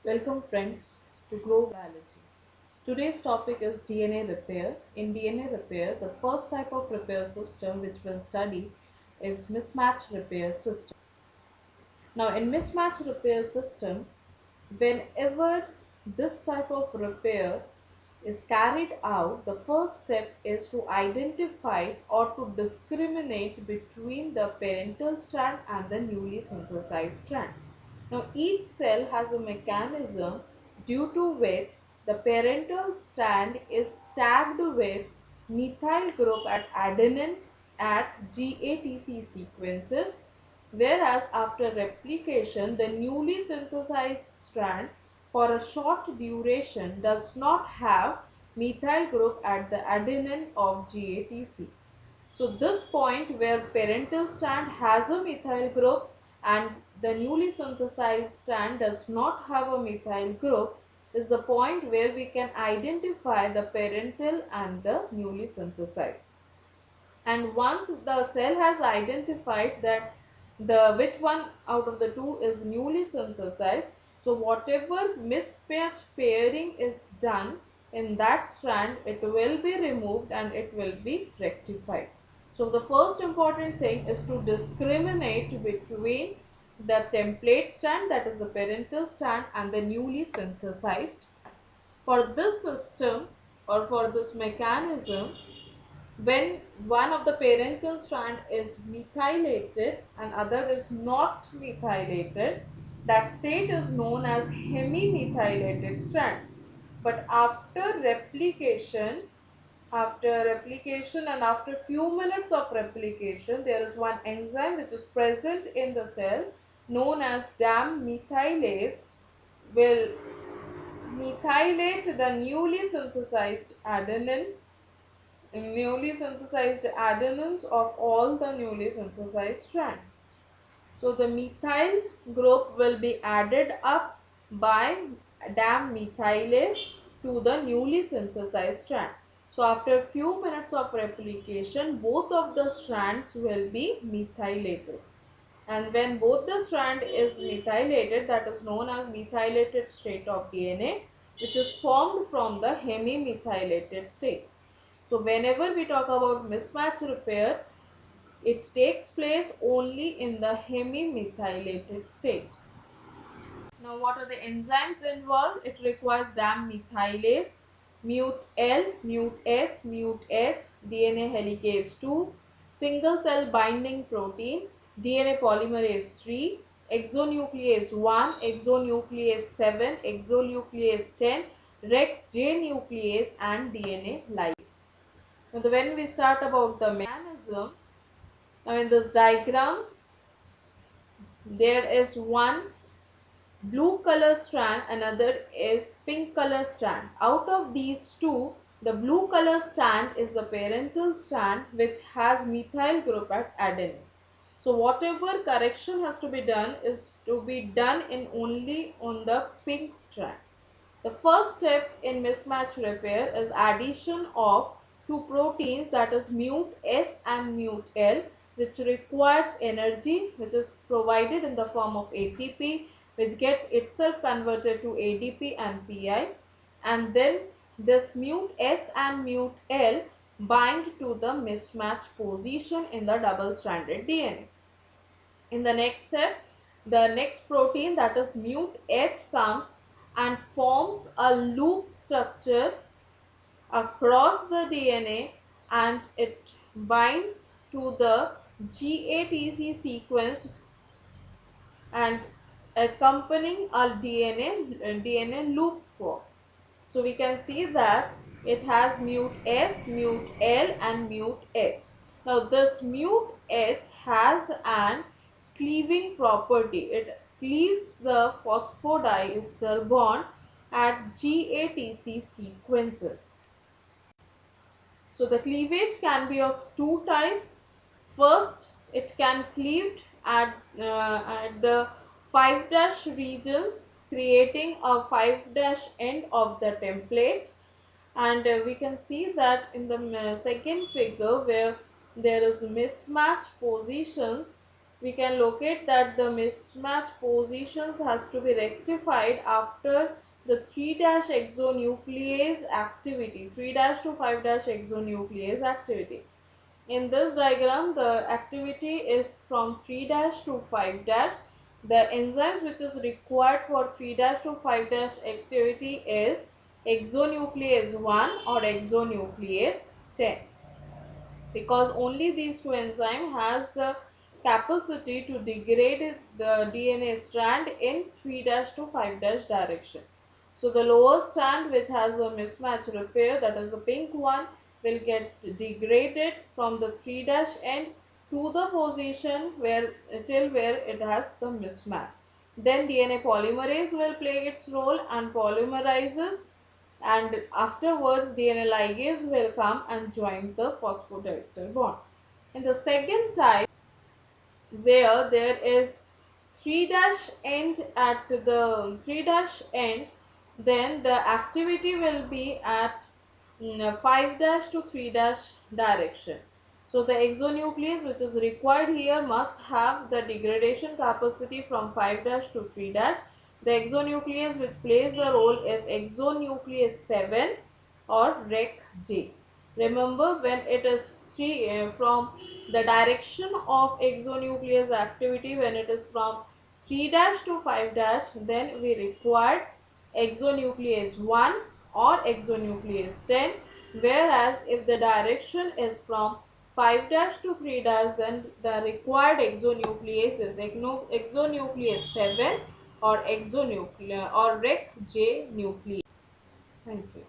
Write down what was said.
Welcome friends to Grow Biology. Today's topic is DNA repair. In DNA repair, the first type of repair system which we'll study is mismatch repair system. Now in mismatch repair system, whenever this type of repair is carried out, the first step is to identify or to discriminate between the parental strand and the newly synthesized strand. Now, each cell has a mechanism due to which the parental strand is tagged with methyl group at adenine at GATC sequences, whereas after replication, the newly synthesized strand for a short duration does not have methyl group at the adenine of GATC. So this point where parental strand has a methyl group and the newly synthesized strand does not have a methyl group is the point where we can identify the parental and the newly synthesized. And once the cell has identified that the which one out of the two is newly synthesized, so whatever mismatch pairing is done in that strand, it will be removed and it will be rectified. So the first important thing is to discriminate between the template strand, that is the parental strand, and the newly synthesized. For this system or for this mechanism, when one of the parental strand is methylated and other is not methylated, that state is known as hemimethylated strand. But after replication and after few minutes of replication, there is one enzyme which is present in the cell known as DAM methylase will methylate the newly synthesized adenines of all the newly synthesized strand. So the methyl group will be added up by DAM methylase to the newly synthesized strand. So after few minutes of replication, both of the strands will be methylated. And when both the strand is methylated, that is known as methylated state of DNA, which is formed from the hemimethylated state. So whenever we talk about mismatch repair, it takes place only in the hemimethylated state. Now what are the enzymes involved? It requires DAM methylase, mut-L, mut-S, mut-H, DNA helicase 2, single cell binding protein, DNA polymerase 3, exonuclease 1, exonuclease 7, exonuclease 10, rec-J nuclease and DNA ligase. Now when we start about the mechanism, now in this diagram there is one blue color strand, another is pink color strand. Out of these two, the blue color strand is the parental strand which has methyl group at adenine. So whatever correction has to be done is to be done in only on the pink strand. The first step in mismatch repair is addition of two proteins, that is mut-S and mut-L, which requires energy which is provided in the form of ATP, which get itself converted to ADP and PI, and then this mut-S and mut-L bind to the mismatch position in the double stranded DNA. In the next step, the next protein, that is mut-H, comes and forms a loop structure across the DNA and it binds to the GATC sequence and accompanying a DNA loop form. So we can see that it has mut-S, mut-L and mut-H. Now this mut-H has an cleaving property. It cleaves the phosphodiester bond at GATC sequences. So the cleavage can be of two types. First, it can cleave at the 5' regions, creating a 5' end of the template. And we can see that in the second figure where there is mismatch positions we can locate that the mismatch positions has to be rectified after the 3' exonuclease activity, 3' to 5' exonuclease activity. In this diagram, the activity is from 3' to 5'. The enzymes which is required for 3' to 5' activity is exonuclease 1 or exonuclease 10, because only these two enzymes has the capacity to degrade the DNA strand in 3' to 5' direction. So the lower strand, which has the mismatch repair, that is the pink one, will get degraded from the 3' end to the position where till where it has the mismatch. Then DNA polymerase will play its role and polymerizes, and afterwards DNA ligase will come and join the phosphodiester bond. In the second type, where there is 3' end at the 3' end, then the activity will be at 5' to 3' direction. So the exonuclease which is required here must have the degradation capacity from 5' to 3'. The exonuclease which plays the role is exonuclease 7 or rec-J. Remember, when it is from the direction of exonuclease activity, when it is from 3' to 5', then we require exonuclease 1 or exonuclease 10, whereas if the direction is from 5' to 3', then the required exonuclease is exonuclease 7 or exonuclease or rec J nuclease. Thank you.